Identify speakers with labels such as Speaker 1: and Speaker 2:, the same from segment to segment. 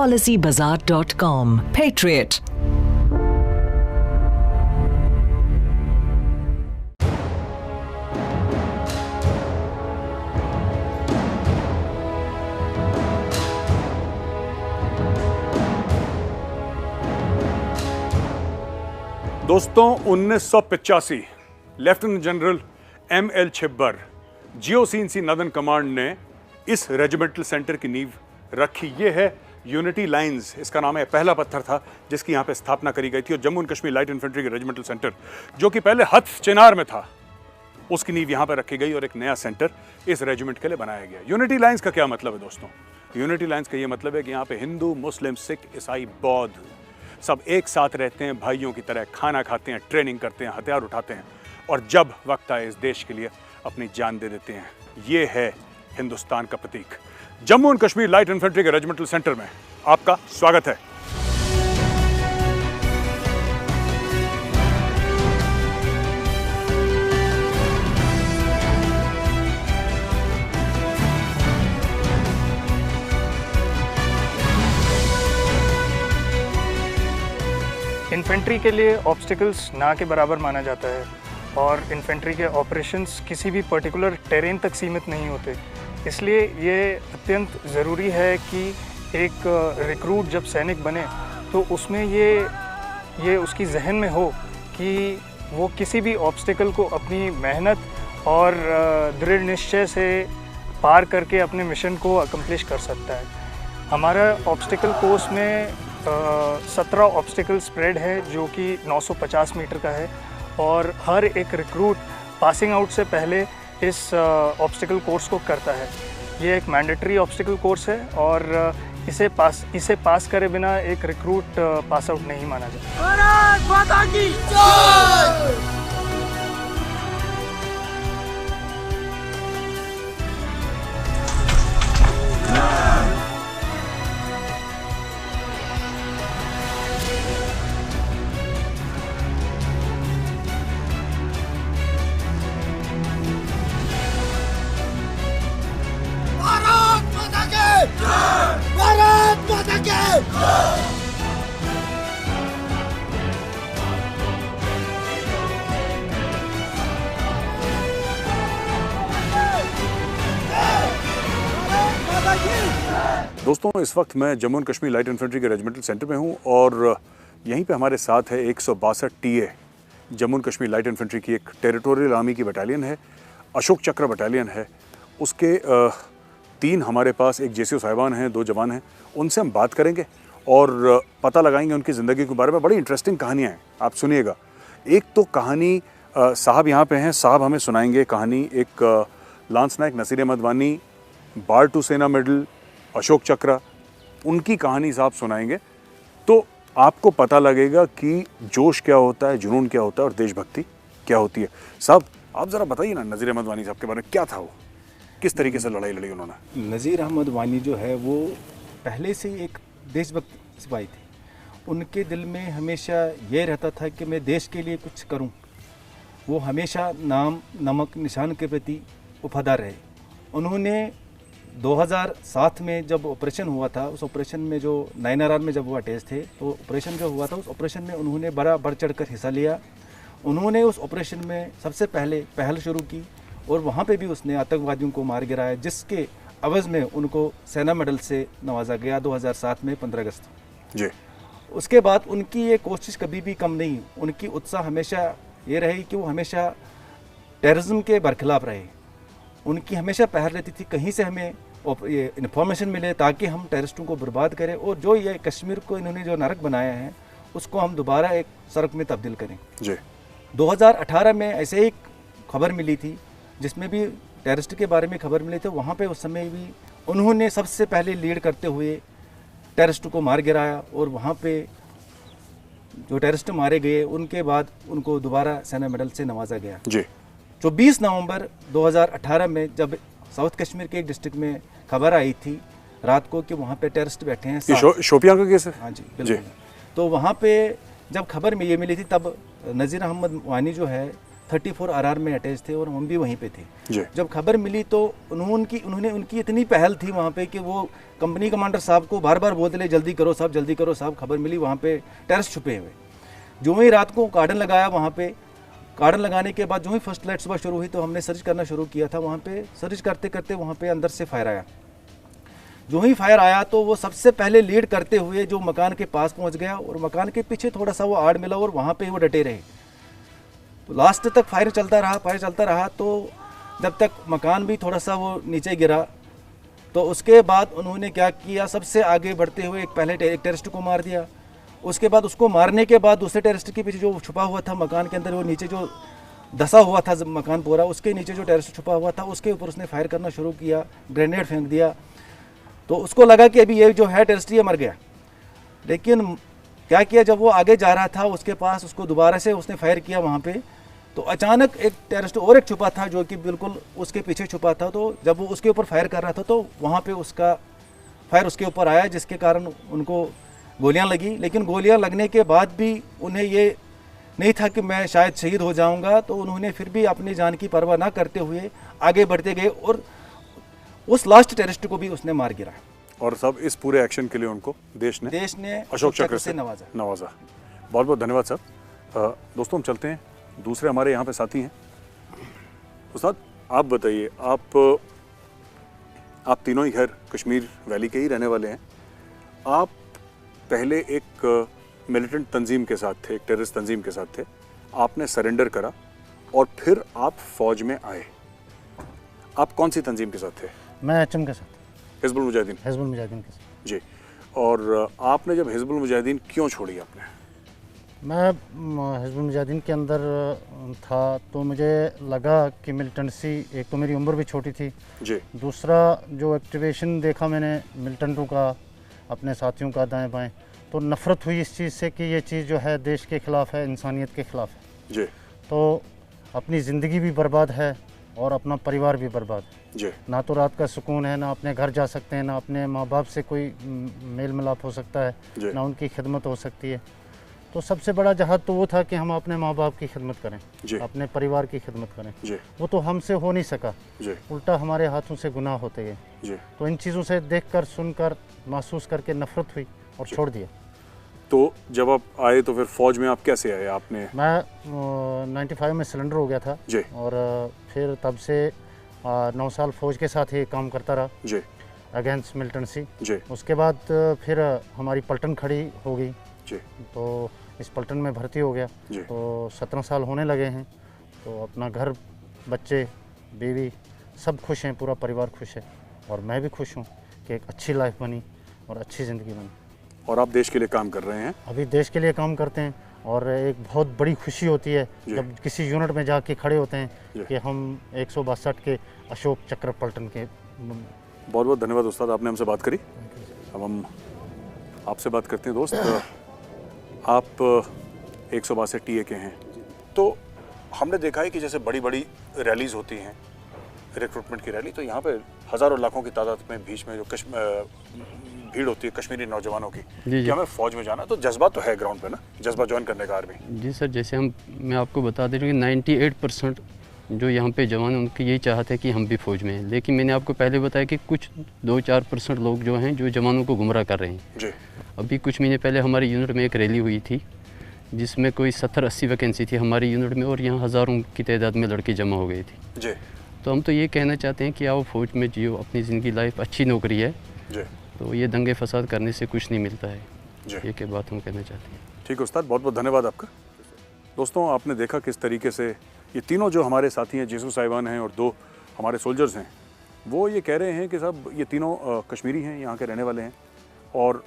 Speaker 1: PolicyBazaar.com. Patriot.
Speaker 2: दोस्तों 1985 lieutenant general M.L. Chhibber GOC northern command ने इस रेजिमेंटल सेंटर की नींव रखी। ये है यूनिटी लाइंस, इसका नाम है। पहला पत्थर था जिसकी यहाँ पे स्थापना करी गई थी और Jammu and Kashmir light infantry के रेजिमेंटल सेंटर जो कि पहले हथ चिनार में था, उसकी नींव यहाँ पर रखी गई और एक नया सेंटर इस रेजिमेंट के लिए बनाया गया। यूनिटी लाइंस का क्या मतलब है दोस्तों? यूनिटी लाइंस का ये मतलब है कि यहाँ पे हिंदू, मुस्लिम, सिख, ईसाई, बौद्ध सब एक साथ रहते हैं, भाइयों की तरह खाना खाते हैं, ट्रेनिंग करते हैं, हथियार उठाते हैं और जब वक्त आए इस देश के लिए अपनी जान दे देते हैं। ये है हिंदुस्तान का प्रतीक। Jammu and Kashmir light infantry के रेजिमेंटल सेंटर में आपका स्वागत है।
Speaker 3: इन्फेंट्री के लिए ऑब्स्टिकल्स ना के बराबर माना जाता है और इन्फेंट्री के ऑपरेशंस किसी भी पर्टिकुलर टेरेन तक सीमित नहीं होते। इसलिए ये अत्यंत ज़रूरी है कि एक रिक्रूट जब सैनिक बने तो उसमें ये उसकी जहन में हो कि वो किसी भी ऑब्स्टिकल को अपनी मेहनत और दृढ़ निश्चय से पार करके अपने मिशन को अकम्प्लिश कर सकता है। हमारा ऑब्स्टिकल कोर्स में 17 ऑब्स्टिकल स्प्रेड है जो कि 950 मीटर का है और हर एक रिक्रूट पासिंग आउट से पहले इस ऑब्स्टिकल कोर्स को करता है। ये एक मैंडेटरी ऑब्स्टिकल कोर्स है और इसे पास करे बिना एक रिक्रूट पास आउट नहीं माना जाता। भारत माता की जय!
Speaker 2: दोस्तों इस वक्त मैं Jammu and Kashmir light infantry के रेजिमेंटल सेंटर में हूं और यहीं पे हमारे साथ है 162 TA Jammu and Kashmir light infantry की एक टेरिटोरियल आर्मी की बटालियन है, अशोक चक्र बटालियन है। उसके 3 हमारे पास एक JCO साहिबान हैं, 2 जवान हैं। उनसे हम बात करेंगे और पता लगाएंगे उनकी ज़िंदगी के बारे में। बड़ी इंटरेस्टिंग कहानियाँ हैं, आप सुनिएगा। एक तो कहानी साहब यहाँ पे हैं, साहब हमें सुनाएंगे कहानी एक लांस नायक नसीर अहमद वानी, बार 2 सेना मेडल, अशोक चक्र, उनकी कहानी साहब सुनाएंगे तो आपको पता लगेगा कि जोश क्या होता है, जुनून क्या होता है और देशभक्ति क्या होती है। साहब आप ज़रा बताइए ना नज़ीर अहमद वानी साहब के बारे में, क्या था वो, किस तरीके से लड़ाई लड़ी उन्होंने?
Speaker 4: नज़ीर अहमद वानी जो है वो पहले से एक देशभक्त सिपाही थे। उनके दिल में हमेशा ये रहता था कि मैं देश के लिए कुछ करूं। वो हमेशा नाम नमक निशान के प्रति वफादार रहे। उन्होंने 2007 में जब ऑपरेशन हुआ था, उस ऑपरेशन में जो नायनारार में जब वो अटैच थे तो ऑपरेशन जो हुआ था उस ऑपरेशन में उन्होंने बड़ा बढ़ चढ़ कर हिस्सा लिया। उन्होंने उस ऑपरेशन में सबसे पहले पहल शुरू की और वहाँ पे भी उसने आतंकवादियों को मार गिराया, जिसके अवज़ में उनको सेना मेडल से नवाजा गया 2007 में 15 अगस्त
Speaker 2: जी।
Speaker 4: उसके बाद उनकी ये कोशिश कभी भी कम नहीं, उनकी उत्साह हमेशा ये रही कि वो हमेशा टेररिज्म के बरखिलाफ रहे। उनकी हमेशा पहल रहती थी कहीं से हमें ये इन्फॉर्मेशन मिले ताकि हम टेररिस्टों को बर्बाद करें और जो ये कश्मीर को इन्होंने जो नरक बनाया है उसको हम दोबारा एक सड़क में तब्दील करें जी। 2018 में ऐसे ही खबर मिली थी जिसमें भी टेररिस्ट के बारे में खबर मिली थी। वहाँ पे उस समय भी उन्होंने सबसे पहले लीड करते हुए टेररिस्ट को मार गिराया और वहाँ पे जो टेररिस्ट मारे गए उनके बाद उनको दोबारा सेना मेडल से नवाजा गया जी। 24 नवंबर 2018 में जब साउथ कश्मीर के एक डिस्ट्रिक्ट में खबर आई थी रात को कि वहाँ पे टेररिस्ट बैठे हैं।
Speaker 2: शोपियां का केस है?
Speaker 4: हाँ जी बिल्कुल। तो वहाँ पे जब खबर में ये मिली थी तब नज़ीर अहमद वानी जो है 34 RR में अटैच थे और हम भी वहीं पे थे।
Speaker 2: जी।
Speaker 4: जब खबर मिली तो उन्होंने उनकी इतनी पहल थी वहाँ पे कि वो कंपनी कमांडर साहब को बार बार बोलते रहे जल्दी करो साहब, जल्दी करो साहब। खबर मिली वहाँ पे टेररिस्ट छुपे हुए। जो ही रात को कार्डन लगाया वहाँ पे, कार्डन लगाने के बाद जो ही फर्स्ट लाइट सुबह शुरू हुई तो हमने सर्च करना शुरू किया था। वहाँ पे सर्च करते करते वहाँ पे अंदर से फायर आया। जो ही फायर आया तो वो सबसे पहले लीड करते हुए जो मकान के पास पहुँच गया और मकान के पीछे थोड़ा सा वो आड़ मिला और वहाँ पे वो डटे रहे। तो लास्ट तक फायर चलता रहा तो जब तक मकान भी थोड़ा सा वो नीचे गिरा तो उसके बाद उन्होंने क्या किया, सबसे आगे बढ़ते हुए पहले एक टेररिस्ट को मार दिया। उसके बाद उसको मारने के बाद दूसरे टेररिस्ट के पीछे जो छुपा हुआ था मकान के अंदर, वो नीचे जो धसा हुआ था मकान पूरा, उसके नीचे जो टेररिस्ट छुपा हुआ था उसके ऊपर उसने फायर करना शुरू किया, ग्रेनेड फेंक दिया। तो उसको लगा कि अभी ये जो है टेररिस्ट ये मर गया। लेकिन क्या किया, जब वो आगे जा रहा था उसके पास उसको दोबारा से उसने फायर किया वहाँ पे, तो अचानक एक टेररिस्ट और एक छुपा था जो कि बिल्कुल उसके पीछे छुपा था। तो जब वो उसके ऊपर फायर कर रहा था तो वहाँ पे उसका फायर उसके ऊपर आया, जिसके कारण उनको गोलियां लगी। लेकिन गोलियां लगने के बाद भी उन्हें ये नहीं था कि मैं शायद शहीद हो जाऊंगा, तो उन्होंने फिर भी अपनी जान की परवाह ना करते हुए आगे बढ़ते गए और उस लास्ट टेररिस्ट को भी उसने मार गिरा।
Speaker 2: और सब इस पूरे एक्शन के लिए उनको देश ने अशोक चक्र से नवाजा। बहुत बहुत धन्यवाद साहब। दोस्तों हम चलते हैं, दूसरे हमारे यहाँ पे साथी हैं। उस्ताद आप बताइए, आप तीनों ही खैर कश्मीर वैली के ही रहने वाले हैं। आप पहले एक मिलिटेंट तंजीम के साथ थे, एक टेररिस्ट तंजीम के साथ थे, आपने सरेंडर करा और फिर आप फौज में आए। आप कौन सी तंजीम के साथ थे?
Speaker 1: मैं HM के साथ।
Speaker 2: हिजबुल मुजाहिदीन
Speaker 1: के साथ
Speaker 2: जी। और आपने जब हिजबुल मुजाहिदीन क्यों छोड़ी आपने?
Speaker 1: मैं हिजबुल मुजाहिदीन के अंदर था तो मुझे लगा कि मिलिटेंसी, एक तो मेरी उम्र भी छोटी थी
Speaker 2: जी,
Speaker 1: दूसरा जो एक्टिवेशन देखा मैंने मिलिटेंटों का, अपने साथियों का दाएं बाएं, तो नफ़रत हुई इस चीज़ से कि ये चीज़ जो है देश के ख़िलाफ़ है, इंसानियत के ख़िलाफ़ है
Speaker 2: जी।
Speaker 1: तो अपनी ज़िंदगी भी बर्बाद है और अपना परिवार भी बर्बाद है
Speaker 2: जी।
Speaker 1: ना तो रात का सुकून है, ना अपने घर जा सकते हैं, ना अपने माँ बाप से कोई मेल मिलाप हो सकता है, ना उनकी खिदमत हो सकती है। तो सबसे बड़ा जहाद तो वो था कि हम अपने माँ बाप की खिदमत करें, अपने परिवार की खिदमत करें। वो तो हमसे हो नहीं सका, उल्टा हमारे हाथों से गुनाह होते गए। तो इन चीज़ों से देखकर, सुनकर, महसूस करके नफरत हुई और छोड़ दिया।
Speaker 2: तो जब आप आए तो फिर फौज में आप कैसे आए? आपने?
Speaker 1: मैं 95 में सिलेंडर हो गया था
Speaker 2: जी।
Speaker 1: और फिर तब से 9 साल फौज के साथ ही काम करता रहा
Speaker 2: जी,
Speaker 1: अगेंस्ट मिलिटेंसी
Speaker 2: जी।
Speaker 1: उसके बाद फिर हमारी पलटन खड़ी हो गई
Speaker 2: जी,
Speaker 1: तो इस पलटन में भर्ती हो गया
Speaker 2: जी।
Speaker 1: तो 17 साल होने लगे हैं। तो अपना घर, बच्चे, बीवी सब खुश हैं, पूरा परिवार खुश है और मैं भी खुश हूँ कि एक अच्छी लाइफ बनी और अच्छी ज़िंदगी बनी।
Speaker 2: और आप देश के लिए काम कर रहे हैं?
Speaker 1: अभी देश के लिए काम करते हैं और एक बहुत बड़ी खुशी होती है जब किसी यूनिट में जाके खड़े होते हैं कि हम 162 के अशोक चक्र पलटन के।
Speaker 2: बहुत बहुत धन्यवाद उस्ताद, आपने हमसे बात करी। अब हम आपसे बात करते हैं। दोस्त आप 162 TA के हैं, तो हमने देखा है कि जैसे बड़ी बड़ी रैलीज़ होती हैं, रिक्रूटमेंट की रैली, तो यहाँ पे हज़ारों लाखों की तादाद में बीच में जो भीड़ होती है कश्मीरी नौजवानों की कि हमें फ़ौज में जाना, तो जज्बा तो है ग्राउंड पे ना, जज्बा ज्वाइन करने का आर्मी।
Speaker 5: जी सर, जैसे मैं आपको बता दे रहा हूँ कि 98% जो यहाँ पे जवान हैं उनकी यही चाहत है कि हम भी फ़ौज में हैं। लेकिन मैंने आपको पहले बताया कि कुछ 2-4% लोग जो हैं जो जवानों को गुमराह कर रहे हैं
Speaker 2: जी।
Speaker 5: अभी कुछ महीने पहले हमारी यूनिट में एक रैली हुई थी जिसमें कोई 70-80 वैकेंसी थी हमारी यूनिट में और यहाँ हज़ारों की तादाद में लड़के जमा हो गए थे
Speaker 2: जी।
Speaker 5: तो हम तो ये कहना चाहते हैं कि आओ फ़ौज में जियो अपनी ज़िंदगी, लाइफ अच्छी नौकरी है
Speaker 2: जी।
Speaker 5: तो ये दंगे फसाद करने से कुछ नहीं मिलता है
Speaker 2: जी।
Speaker 5: ये क्या बात हम कहना चाहते हैं।
Speaker 2: ठीक है उस्ताद, बहुत बहुत धन्यवाद आपका। दोस्तों आपने देखा किस तरीके से ये तीनों जो हमारे साथी हैं, जीसू साहिबान हैं और 2 हमारे सोल्जर्स हैं, वो ये कह रहे हैं कि साहब ये तीनों कश्मीरी हैं, यहाँ के रहने वाले हैं और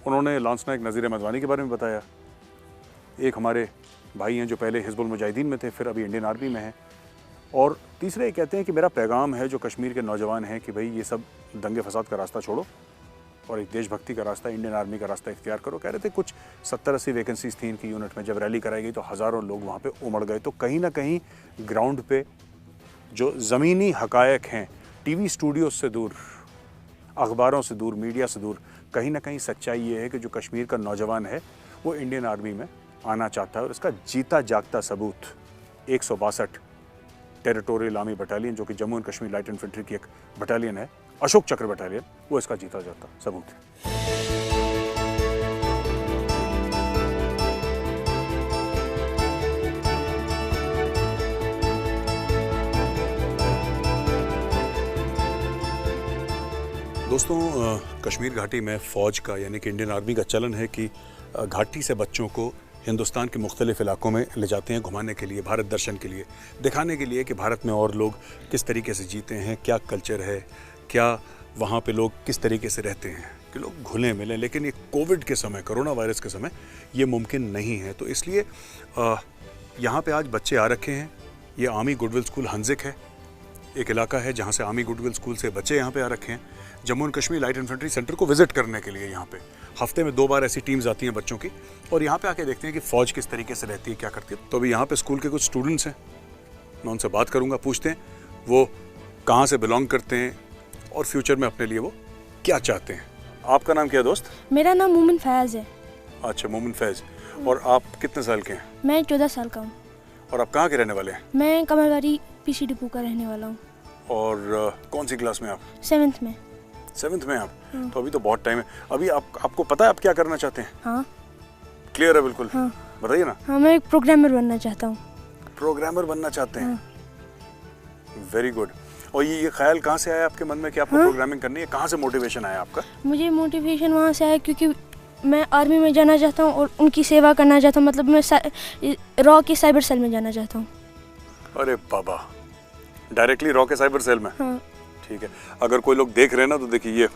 Speaker 2: उन्होंने लांस नायक नज़ीर मदवानी के बारे में बताया। एक हमारे भाई हैं जो पहले हिजबुल मुजाहिदीन में थे, फिर अभी इंडियन आर्मी में हैं। और तीसरे ये कहते हैं कि मेरा पैगाम है जो कश्मीर के नौजवान हैं कि भाई ये सब दंगे फसाद का रास्ता छोड़ो और एक देशभक्ति का रास्ता, इंडियन आर्मी का रास्ता इख्तियार करो। कह रहे थे कुछ 70-80 वैकेंसीज थी इनकी यूनिट में, जब रैली कराई गई तो हज़ारों लोग वहाँ पे उमड़ गए। तो कहीं ना कहीं ग्राउंड पे जो ज़मीनी हकायक हैं, टीवी स्टूडियो से दूर, अखबारों से दूर, मीडिया से दूर, कहीं ना कहीं सच्चाई ये है कि जो कश्मीर का नौजवान है वो इंडियन आर्मी में आना चाहता है और इसका जीता जागता सबूत 162 टेरिटोरियल आर्मी बटालियन, जो कि Jammu and Kashmir light infantry की एक बटालियन है, अशोक चक्र बटालियन, वो इसका जीता जाता सबूत है। दोस्तों, कश्मीर घाटी में फ़ौज का यानी कि इंडियन आर्मी का चलन है कि घाटी से बच्चों को हिंदुस्तान के मुख्तलिफ इलाकों में ले जाते हैं घुमाने के लिए, भारत दर्शन के लिए, दिखाने के लिए कि भारत में और लोग किस तरीके से जीते हैं, क्या कल्चर है, क्या वहाँ पे लोग किस तरीके से रहते हैं, कि लोग घुले मिलें। लेकिन ये कोविड के समय, कोरोना वायरस के समय ये मुमकिन नहीं है। तो इसलिए यहाँ पे आज बच्चे आ रखे हैं। ये आर्मी गुडविल स्कूल हंजिक है, एक इलाका है जहाँ से आर्मी गुडविल स्कूल से बच्चे यहाँ पे आ रखे हैं Jammu and Kashmir light infantry centre को विजिट करने के लिए। यहाँ पे हफ्ते में 2 बार ऐसी टीम्स आती हैं बच्चों की, और यहाँ पे आके देखते हैं कि फ़ौज किस तरीके से रहती है, क्या करती है। तो अभी यहाँ पे स्कूल के कुछ स्टूडेंट्स हैं, मैं उनसे बात करूँगा, पूछते हैं वो कहाँ से बिलोंग करते हैं और फ्यूचर में अपने लिए वो क्या चाहते हैं। आपका नाम क्या है दोस्त?
Speaker 6: मेरा नाम मोमिन फयाज है।
Speaker 2: अच्छा, मोमिन फैज़। और आप कितने साल के हैं?
Speaker 6: मैं 14 साल का हूँ।
Speaker 2: और आप कहाँ के रहने वाले हैं?
Speaker 6: मैं कमलवारी पीसी डिपो का रहने वाला हूँ।
Speaker 2: और कौन सी क्लास में आप?
Speaker 6: 7th में।
Speaker 2: 7th में आप? तो अभी तो बहुत टाइम है। अभी आपको पता है आप क्या करना चाहते हैं?
Speaker 6: हाँ।
Speaker 2: क्लियर है बिल्कुल?
Speaker 6: हाँ।
Speaker 2: बताइए ना।
Speaker 6: हाँ, मैं एक प्रोग्रामर बनना चाहता हूँ।
Speaker 2: प्रोग्रामर बनना चाहते हैं?
Speaker 6: हाँ।
Speaker 2: Very good. और ये ख्याल कहाँ से आया आपके मन में कि आपको प्रोग्रामिंग करनी है? कहाँ से मोटिवेशन आया आपका?
Speaker 6: मुझे मोटिवेशन वहाँ से आया क्योंकि मैं आर्मी में जाना चाहता हूँ और उनकी सेवा करना चाहता हूँ। मतलब मैं रॉ के साइबर सेल में जाना चाहता हूँ।
Speaker 2: अरे बाबा, डायरेक्टली रॉ के साइबर सेल में?
Speaker 6: हाँ।
Speaker 2: ठीक है। अगर कोई लोग देख रहे हैं ना तो देखिए, ये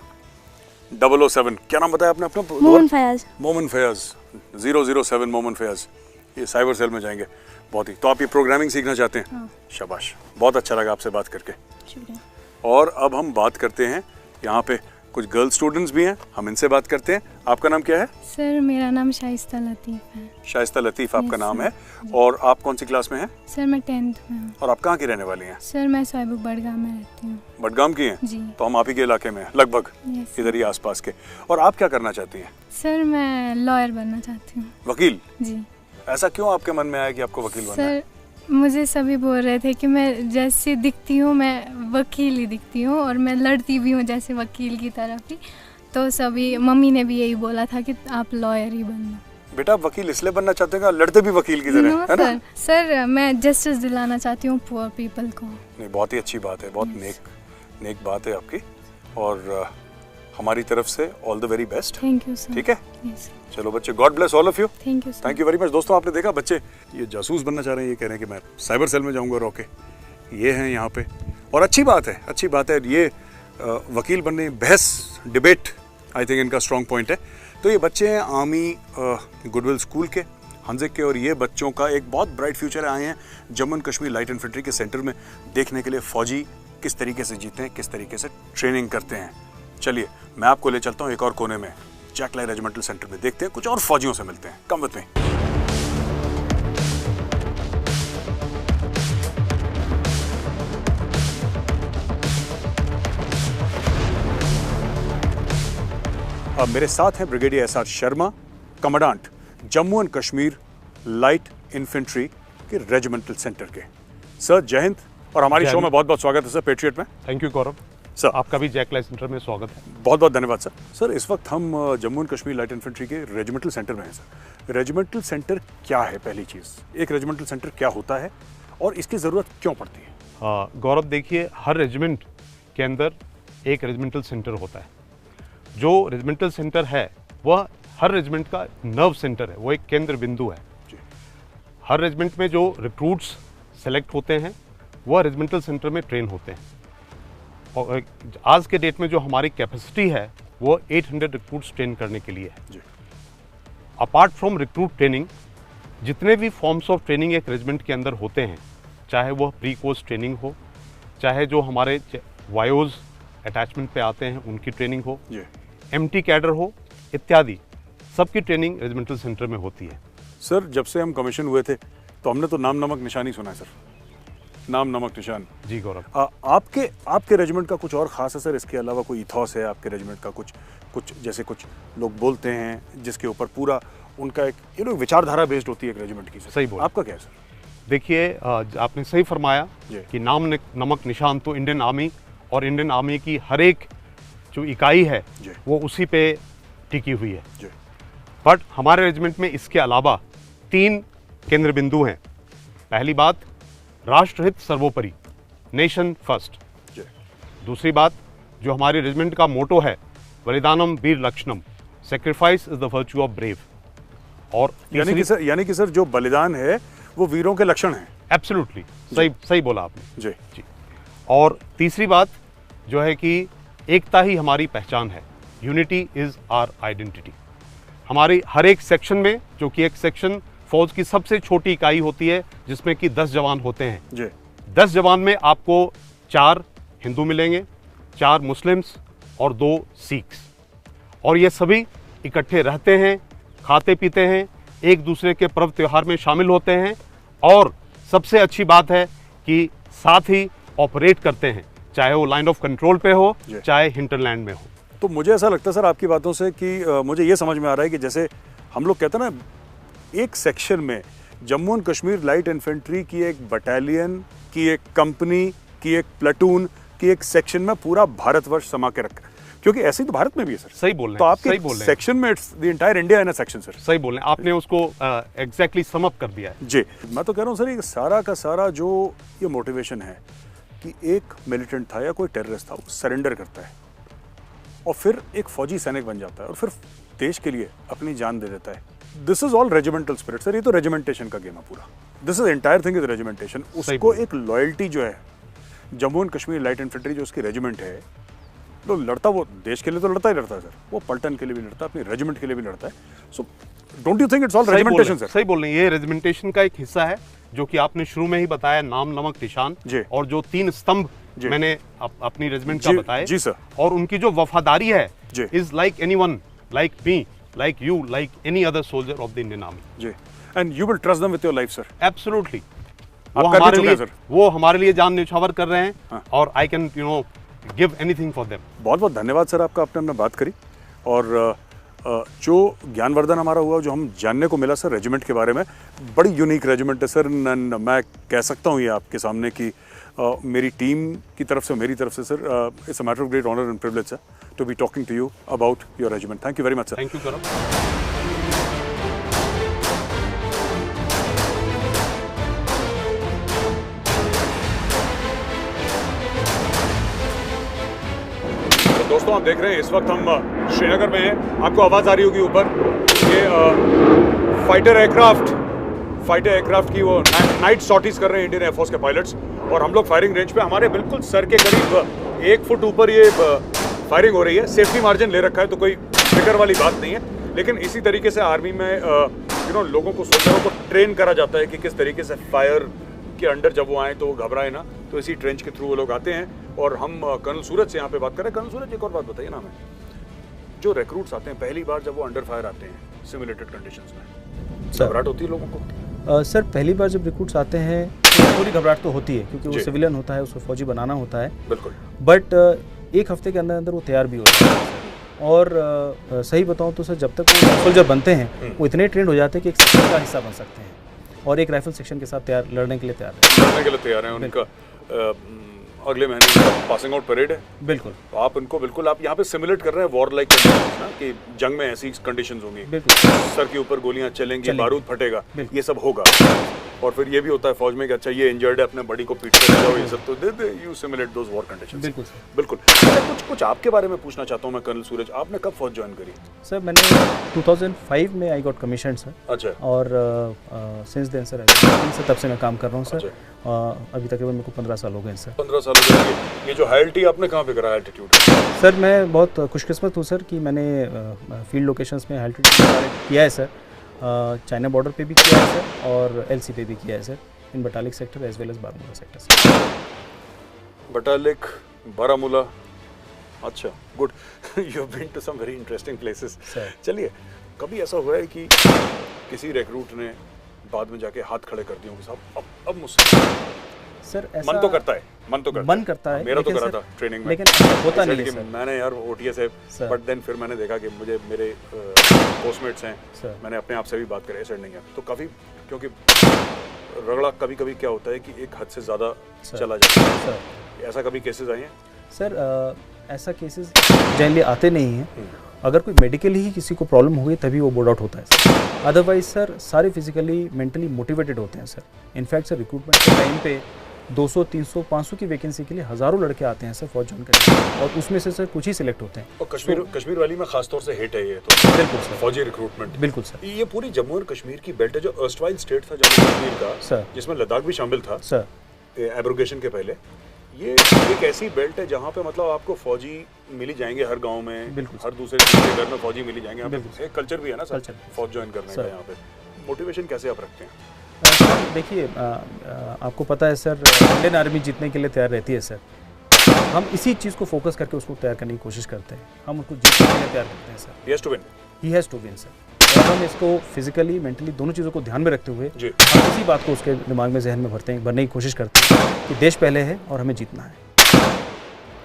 Speaker 2: 007, क्या नाम बताया आपने अपना?
Speaker 6: मोमिन फयाज।
Speaker 2: मोमिन फयाज, 007 मोमिन फयाज, ये साइबर सेल में जाएंगे। बहुत ही। तो आप ये प्रोग्रामिंग सीखना चाहते हैं?
Speaker 6: हाँ।
Speaker 2: शाबाश, बहुत अच्छा लगा आपसे बात करके।
Speaker 6: शुक्रिया।
Speaker 2: और अब हम बात करते हैं, यहाँ पे कुछ गर्ल स्टूडेंट्स भी हैं, हम इनसे बात करते हैं। आपका नाम क्या है?
Speaker 7: सर, मेरा नाम शाइस्ता लतीफ़ है।
Speaker 2: शाइस्ता लतीफ़ आपका नाम है। और आप कौन सी क्लास में हैं?
Speaker 7: सर, मैं 10th में हूँ।
Speaker 2: और आप कहाँ की रहने वाली हैं?
Speaker 7: सर, मैं सोइबुक बडगाम में रहती हूँ।
Speaker 2: बडगाम की हैं?
Speaker 7: जी।
Speaker 2: तो हम आप ही के इलाके में हैं लगभग, इधर ही आसपास के। और आप क्या करना चाहती हैं?
Speaker 7: सर, मैं लॉयर बनना चाहती हूँ।
Speaker 2: वकील?
Speaker 7: जी।
Speaker 2: ऐसा क्यों आपके मन में आया कि आपको वकील बनना है?
Speaker 7: सर, मुझे सभी बोल रहे थे कि मैं जैसे दिखती हूँ मैं वकील ही दिखती हूँ, और मैं लड़ती भी हूँ जैसे वकील की तरफ ही। तो सभी, मम्मी ने भी यही बोला था कि आप लॉयर ही बनना।
Speaker 2: बेटा, आप वकील इसलिए बनना चाहते हैं, लड़ते भी वकील की तरह, है ना?
Speaker 7: सर, मैं जस्टिस दिलाना चाहती हूँ पुअर पीपल को।
Speaker 2: नहीं, बहुत ही अच्छी बात है, बहुत नेक बात है आपकी। और हमारी तरफ से all the very best.
Speaker 7: Thank you sir.
Speaker 2: ठीक है, चलो बच्चे, God bless all of you.
Speaker 7: Thank you,
Speaker 2: thank you very much. दोस्तों, आपने देखा बच्चे ये जासूस बनना चाह रहे हैं, ये कह रहे हैं कि मैं साइबर सेल में जाऊंगा रॉ के। ये हैं यहाँ पे, और अच्छी बात है, अच्छी बात है। ये वकील बनने, बहस, डिबेट, आई थिंक इनका स्ट्रॉन्ग पॉइंट है। तो ये बच्चे हैं आर्मी गुडविल स्कूल के, हंजिक के, और ये बच्चों का एक बहुत ब्राइट फ्यूचर आए हैं Jammu and Kashmir light infantry के सेंटर में देखने के लिए फौजी किस तरीके से जीते हैं, किस तरीके से ट्रेनिंग करते हैं। चलिए, मैं आपको ले चलता हूँ एक और कोने में, जैक लाइट रेजिमेंटल सेंटर में, देखते हैं, कुछ और फौजियों से मिलते हैं। Come with me. अब मेरे साथ हैं brigadier SR Sharma, commandant Jammu and Kashmir light infantry के रेजिमेंटल सेंटर के। सर, जय हिंद, और हमारी शो में बहुत बहुत स्वागत है सर, पेट्रियट में।
Speaker 8: थैंक यू गौरव
Speaker 2: सर,
Speaker 8: आपका भी जैक लाइट सेंटर में स्वागत है।
Speaker 2: बहुत बहुत धन्यवाद सर। सर, इस वक्त हम Jammu and Kashmir light infantry के रेजिमेंटल सेंटर में हैं सर। रेजिमेंटल सेंटर क्या है? पहली चीज़, एक रेजिमेंटल सेंटर क्या होता है और इसकी ज़रूरत क्यों पड़ती है?
Speaker 8: गौरव, देखिए, हर रेजिमेंट के अंदर एक रेजिमेंटल सेंटर होता है। जो रेजिमेंटल सेंटर है वह हर रेजिमेंट का नर्व सेंटर है, वो एक केंद्र बिंदु है। हर रेजिमेंट में जो रिक्रूट्स सेलेक्ट होते हैं वह रेजिमेंटल सेंटर में ट्रेन होते हैं। और आज के डेट में जो हमारी कैपेसिटी है वो 800 रिक्रूट्स ट्रेन करने के लिए है। अपार्ट फ्रॉम रिक्रूट ट्रेनिंग, जितने भी फॉर्म्स ऑफ ट्रेनिंग एक रेजिमेंट के अंदर होते हैं, चाहे वह प्री कोर्स ट्रेनिंग हो, चाहे जो हमारे वायोज अटैचमेंट पे आते हैं उनकी ट्रेनिंग हो, एमटी कैडर हो, इत्यादि सबकी ट्रेनिंग रेजिमेंटल सेंटर में होती है।
Speaker 2: सर, जब से हम कमीशन हुए थे तो हमने तो नाम नमक निशान ही सुना है सर, नाम नमक निशान।
Speaker 8: जी गौरव,
Speaker 2: आपके रेजिमेंट का कुछ और खास है सर? इसके अलावा कोई इथॉस है आपके रेजिमेंट का? कुछ जैसे कुछ लोग बोलते हैं जिसके ऊपर पूरा उनका एक विचारधारा बेस्ड होती है एक रेजिमेंट की।
Speaker 8: सही बोल।
Speaker 2: आपका क्या है सर?
Speaker 8: देखिए आपने सही फरमाया कि नाम नमक निशान तो इंडियन आर्मी और इंडियन आर्मी की हर एक जो इकाई है वो उसी पे टिकी हुई है। बट हमारे रेजिमेंट में इसके अलावा 3 केंद्र बिंदु हैं। पहली बात, राष्ट्रहित सर्वोपरि, नेशन फर्स्ट। दूसरी बात, जो हमारे रेजिमेंट का मोटो है, बलिदानम वीर लक्षणम, sacrifice is the virtue of brave. और
Speaker 2: यानी कि सर जो बलिदान है वो वीरों के लक्षण हैं।
Speaker 8: एब्सोल्युटली सही बोला आपने
Speaker 2: जी।
Speaker 8: और तीसरी बात जो है कि एकता ही हमारी पहचान है, यूनिटी इज आवर आइडेंटिटी। हमारी हर एक सेक्शन में, जो कि एक सेक्शन फौज की सबसे छोटी इकाई होती है जिसमें कि 10 जवान होते हैं, 10 जवान में आपको 4 हिंदू मिलेंगे, 4 मुस्लिम्स और 2 सिख्स। और ये सभी इकट्ठे रहते हैं, खाते पीते हैं, एक दूसरे के पर्व त्योहार में शामिल होते हैं और सबसे अच्छी बात है कि साथ ही ऑपरेट करते हैं, चाहे वो लाइन ऑफ कंट्रोल पे हो चाहे हिंटरलैंड में हो।
Speaker 2: तो मुझे ऐसा लगता है सर आपकी बातों से कि मुझे ये समझ में आ रहा है कि जैसे हम लोग कहते हैं ना, एक सेक्शन में Jammu and Kashmir light infantry की एक बटालियन की एक कंपनी की एक प्लेटून की एक सेक्शन में पूरा भारतवर्ष समा के रखा, क्योंकि ऐसे ही तो भारत में भी है सर।
Speaker 8: सही बोल रहे हैं।
Speaker 2: तो आपके सेक्शन में it's the entire India in a section sir.
Speaker 8: सही बोल रहे हैं आपने, उसको एग्जैक्टली सम अप कर दिया है
Speaker 2: जी। मैं तो कह रहा हूँ सर, ये सारा का सारा जो ये मोटिवेशन है कि एक मिलिटेंट था या कोई टेररिस्ट था, वो सरेंडर करता है और फिर एक फौजी सैनिक बन जाता है और फिर देश के लिए अपनी जान दे देता है। This is all regimental spirit sir. ये तो रेजिमेंटेशन का गेम है पूरा। This is entire thing is regimentation. उसको एक लॉयल्टी जो है, Jammu and Kashmir light infantry जो उसकी रेजिमेंट है, तो लड़ता वो देश के लिए तो लड़ता ही लड़ता है सर, वो पलटन के लिए भी लड़ता है, अपनी रेजिमेंट के लिए भी लड़ता है। So don't you think it's all regimentation sir?
Speaker 8: सही बोल रहे हैं, ये रेजिमेंटेशन का एक हिस्सा है जो कि आपने शुरू में ही बताया, नाम नमक निशान, और जो 3 स्तंभ मैंने अपनी रेजिमेंट का बताया
Speaker 2: जी सर।
Speaker 8: और उनकी जो वफादारी है is like anyone, like me, like you, like any other soldier of the Indian Army.
Speaker 2: जी, and you will trust them with your life, sir.
Speaker 8: Absolutely. वो हमारे लिए जान न्यौछावर कर रहे हैं और I can, give anything for them.
Speaker 2: बहुत बहुत धन्यवाद सर आपका, आपने हमने बात करी और जो ज्ञानवर्धन हमारा हुआ, जो हम जानने को मिला सर रेजिमेंट के बारे में, बड़ी यूनिक रेजिमेंट है सर। मैं कह सकता हूँ ये आपके सामने कि मेरी टीम की तरफ से, मेरी तरफ से sir, it's a matter of great honour and privilege sir to be talking to you about your regiment. Thank you very much sir.
Speaker 8: Thank you Karam.
Speaker 2: दोस्तों आप देख रहे हैं, इस वक्त हम श्रीनगर में हैं। आपको आवाज़ आ रही होगी ऊपर, ये फाइटर एयरक्राफ्ट की वो नाइट सॉर्टीज कर रहे हैं इंडियन एयरफोर्स के पायलट्स, और हम लोग फायरिंग रेंज पे, हमारे बिल्कुल सर के करीब 1 फुट ऊपर ये फायरिंग हो रही है। सेफ्टी मार्जिन ले रखा है तो कोई फिक्र वाली बात नहीं है, लेकिन इसी तरीके से आर्मी में लोगों को, सोल्जरों को ट्रेन करा जाता है कि किस तरीके से फायर के अंडर जब वो आए तो वो घबराए ना। तो इसी ट्रेंच के थ्रू वो लोग आते हैं। और हम कर्नल सूरज से यहाँ पे बात कर रहे हैं। कर्नल सूरज, एक और बात बताइए ना हमें, जो रिक्रूट्स आते हैं पहली बार जब वो अंडर फायर आते हैं सिमुलेटेड कंडीशंस में, घबराहट होती है लोगों को?
Speaker 4: सर पहली बार जब रिक्रूट्स आते हैं तो थोड़ी घबराहट तो होती है, क्योंकि वो सिविलियन होता है, उसको फौजी बनाना होता है।
Speaker 2: बिल्कुल।
Speaker 4: बट 1 हफ्ते के अंदर अंदर वो तैयार भी होता है। और सही बताऊं तो सर, जब तक वो सोल्जर बनते हैं वो इतने ट्रेंड हो जाते हैं कि एक सेक्शन का हिस्सा बन सकते हैं और एक राइफल सेक्शन के साथ तैयार लड़ने के लिए तैयार हैं।
Speaker 2: उनका अगले महीने पासिंग आउट परेड है।
Speaker 4: बिल्कुल।
Speaker 2: तो आप उनको बिल्कुल आप यहाँ पे सिमुलेट कर रहे हैं वॉर लाइक कंडीशंस ना, कि जंग में ऐसी कंडीशंस होंगी, सर के ऊपर गोलियां चलेंगी, बारूद फटेगा, ये सब होगा। और फिर ये भी होता है फौज में कि अच्छा ये इंजर्ड है, अपने बॉडी को पीट कर जाओ, ये सब तो you simulate those war conditions.
Speaker 4: बिल्कुल
Speaker 2: बिल्कुल। कुछ आपके बारे में पूछना चाहता हूँ मैं कर्नल सूरज, आपने कब फौज ज्वाइन करी?
Speaker 4: सर मैंने 2005 में आई गॉट कमीशन सर।
Speaker 2: अच्छा।
Speaker 4: और सिंस देन सर तब से मैं काम कर रहा हूँ सर। अभी तकरीबन मेरे को 15 साल हो गए सर। 15 साल हो गए।
Speaker 2: ये जो हाइल्टी आपने कहाँ पे करा एल्टीट्यूड?
Speaker 4: सर मैं बहुत खुशकिस्मत हूँ सर कि मैंने फील्ड लोकेशंस में एल्टीट्यूड किया है सर। चाइना बॉर्डर पे भी किया है सर और एलसी पे भी किया है sir, in Batalik sector as well as Baramulla sector sir.
Speaker 2: Batalik, Baramulla, अच्छा, good. You have been to some very interesting places. चलिए, कभी ऐसा हुआ है कि किसी रिक्रूट ने बाद में जाके हाथ खड़े कर दिए होंगे, साहब अब मुझसे
Speaker 4: सर ऐसा
Speaker 2: मन तो करता है, मन करता है, मेरा तो करा था ट्रेनिंग में,
Speaker 4: लेकिन होता नहीं है सर।
Speaker 2: मैंने यार ओटीएस है, बट देन फिर मैंने देखा कि मुझे मेरे पोस्टमेट्स हैं, मैंने अपने आप से भी बात करी, ऐसा नहीं है तो काफ़ी, क्योंकि रगड़ा कभी कभी क्या होता है कि एक हद से ज़्यादा चला जाता है।
Speaker 9: सर
Speaker 2: ऐसा कभी केसेस आए हैं?
Speaker 9: सर ऐसा केसेस जनरली आते नहीं हैं। अगर कोई मेडिकली ही किसी को प्रॉब्लम हुई तभी वो बोर्ड आउट होता है सर। अदरवाइज सर सारे फिजिकली मेंटली मोटिवेटेड होते हैं सर। इनफैक्ट सर रिक्रूटमेंट के टाइम पे 200, 300, 500 की वैकेंसी के लिए हज़ारों लड़के आते हैं सर फौज ज्वाइन करने, और उसमें से सर कुछ ही सिलेक्ट होते हैं।
Speaker 2: और कश्मीर वाली में खासतौर से हिट है ये तो।
Speaker 9: बिल्कुल सर,
Speaker 2: फौजी रिक्रूटमेंट।
Speaker 9: बिल्कुल सर।
Speaker 2: ये पूरी जम्मू और कश्मीर की बेल्ट है जो अर्स्टवाइल स्टेट था जम्मू कश्मीर का
Speaker 9: सर,
Speaker 2: जिसमें लद्दाख भी शामिल था
Speaker 9: सर,
Speaker 2: एब्रोगेशन के पहले। ये एक ऐसी बेल्ट है जहाँ पे मतलब आपको फौजी मिल ही जाएंगे हर गांव में,
Speaker 9: बिल्कुल
Speaker 2: हर दूसरे तीसरे घर में फौजी मिल ही जाएंगे।
Speaker 9: बिल्कुल।
Speaker 2: एक कल्चर भी है ना सर,
Speaker 9: कल्चर।
Speaker 2: फौज ज्वाइन करने का।
Speaker 9: सर।
Speaker 2: यहाँ पे मोटिवेशन कैसे आप रखते हैं?
Speaker 9: देखिए आपको पता है सर, इंडियन आर्मी जीतने के लिए तैयार रहती है सर। हम इसी चीज़ को फोकस करके उसको तैयार करने की कोशिश करते हैं। हम उसको जीतने के लिए तैयार करते हैं sir.
Speaker 2: He has to win.
Speaker 9: He has to win sir. और हम इसको फिजिकली मेंटली दोनों चीज़ों को ध्यान में रखते हुए
Speaker 2: जी।
Speaker 9: हम इसी बात को उसके दिमाग में जहन में भरने की कोशिश करते हैं कि देश पहले है और हमें जीतना है।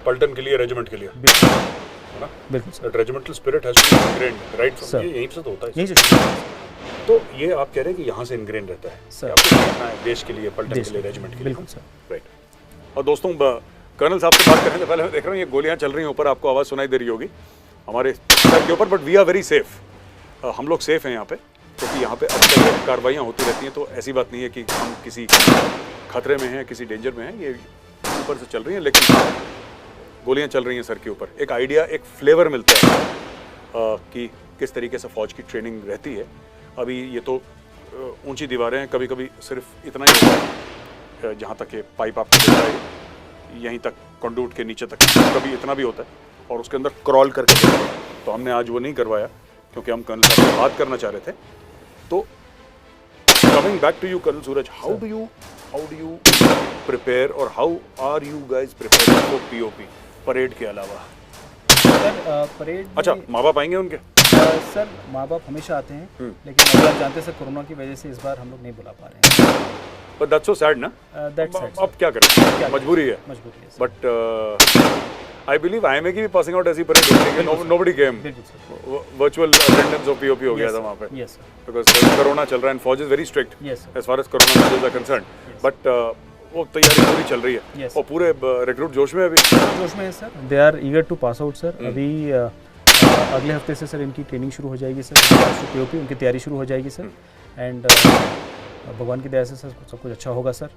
Speaker 2: पलटन के लिए, रेजिमेंट के लिए,
Speaker 9: बिल्कुल
Speaker 2: है ना?
Speaker 9: बिल्कुल sir.
Speaker 2: Regimental spirit has to be ingrained right from,
Speaker 9: sir.
Speaker 2: यहीं से तो होता है।
Speaker 9: यही से
Speaker 2: तो ये आप कह रहे हैं कि यहाँ से इनग्रेन रहता है
Speaker 9: सर।
Speaker 2: आपको करना है देश के लिए, पलटन
Speaker 9: देश
Speaker 2: के लिए,
Speaker 9: के लिए,
Speaker 2: रेजिमेंट के लिए।
Speaker 9: बिल्कुल सर।
Speaker 2: राइट। और दोस्तों कर्नल साहब से बात करने से पहले मैं देख रहा हूँ ये गोलियाँ चल रही हैं ऊपर, आपको आवाज़ सुनाई दे रही होगी हमारे सर के ऊपर, but we are very safe. हम लोग सेफ हैं यहाँ पे, क्योंकि यहाँ पे अक्सर कार्रवाइयाँ होती रहती हैं, तो ऐसी बात नहीं है कि हम किसी खतरे में हैं, किसी डेंजर में हैं। ये ऊपर से चल रही हैं, लेकिन गोलियाँ चल रही हैं सर के ऊपर। एक आइडिया, एक फ्लेवर मिलता है कि किस तरीके से फ़ौज की ट्रेनिंग रहती है। अभी ये तो ऊंची दीवारें हैं, कभी कभी सिर्फ इतना ही होता है जहाँ तक ये पाइप आपको दिख रहा है, यहीं तक कंडूट के नीचे तक कभी इतना भी होता है, और उसके अंदर क्रॉल करके जाता है। तो हमने आज वो नहीं करवाया क्योंकि हम कर्नल साहब से बात करना चाह रहे थे। तो coming back to you colonel Suraj, how do you prepare और how are you guys prepare for POP parade के अलावा?
Speaker 9: सर परेड,
Speaker 2: अच्छा माँ बाप आएंगे उनके?
Speaker 9: सर माँ बाप हमेशा आते हैं, लेकिन अभी आप जानते हैं सर कोरोना की वजह से इस बार हम लोग नहीं बुला पा रहे हैं।
Speaker 2: But that's so sad ना?
Speaker 9: That's sad,
Speaker 2: अब क्या करें, मजबूरी है।
Speaker 9: मजबूरी है sir.
Speaker 2: But I believe IMA की भी पासिंग आउट ऐसी परेड होती है कि nobody came.
Speaker 9: बिल्कुल sir.
Speaker 2: Virtual attendance of POP हो गया था वहाँ पे।
Speaker 9: Yes sir.
Speaker 2: Because कोरोना चल रहा है and फौज is very strict
Speaker 9: Yes sir.
Speaker 2: as far as corona measures are concerned. But वो तैयारी पूरी चल रही है।
Speaker 9: Yes.
Speaker 2: और पूरे रिक्रूट जोश में अभी।
Speaker 9: जोश में है sir. They are eager to pass out sir. अभी अगले हफ्ते से सर इनकी ट्रेनिंग शुरू हो जाएगी सर, पीओपी उनकी तैयारी शुरू हो जाएगी सर। एंड भगवान की दया से सर सब कुछ अच्छा होगा सर।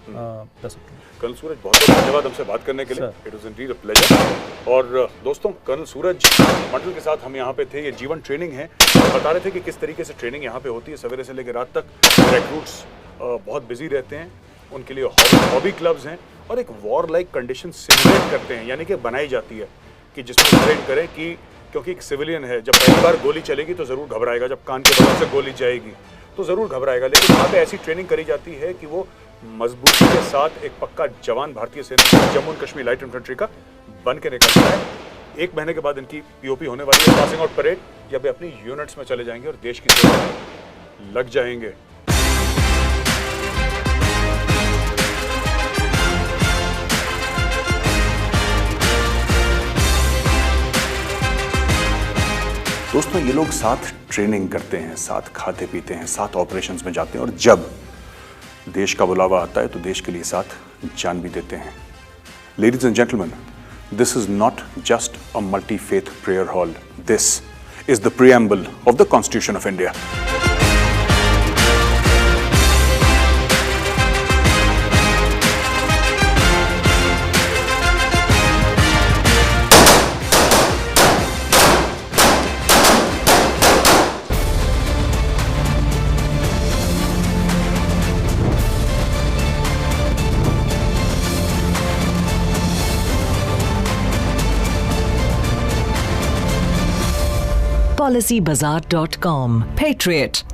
Speaker 9: 10 अक्टूबर।
Speaker 2: कर्नल सूरज बहुत बहुत धन्यवाद हमसे बात करने के लिए। It was indeed a pleasure. और दोस्तों कर्नल सूरज मंडल के साथ हम यहाँ पे थे। ये जीवन ट्रेनिंग है, बता रहे थे कि किस तरीके से ट्रेनिंग यहाँ पे होती है। सवेरे से लेकर रात तक रिक्रूट्स बहुत बिजी रहते हैं, उनके लिए हॉबी क्लब्स हैं और एक वॉर लाइक कंडीशन सिमुलेट करते हैं, यानी कि बनाई जाती है कि जिसमें ट्रेन करें कि क्योंकि एक सिविलियन है, जब पहली बार गोली चलेगी तो ज़रूर घबराएगा, जब कान के बगल से गोली जाएगी तो ज़रूर घबराएगा, लेकिन वहाँ पे ऐसी ट्रेनिंग करी जाती है कि वो मजबूती के साथ एक पक्का जवान भारतीय सेना Jammu and Kashmir light infantry का बन के निकलता है। 1 महीने के बाद इनकी पीओपी होने वाली है, पासिंग आउट परेड, या वे अपनी यूनिट्स में चले जाएंगे और देश की सेवा में लग जाएंगे। दोस्तों ये लोग साथ ट्रेनिंग करते हैं, साथ खाते पीते हैं, साथ ऑपरेशंस में जाते हैं और जब देश का बुलावा आता है तो देश के लिए साथ जान भी देते हैं। Ladies and gentleman, this is not just a multi faith prayer hall, this is the preamble of the constitution of India.
Speaker 10: PolicyBazaar.com. Patriot.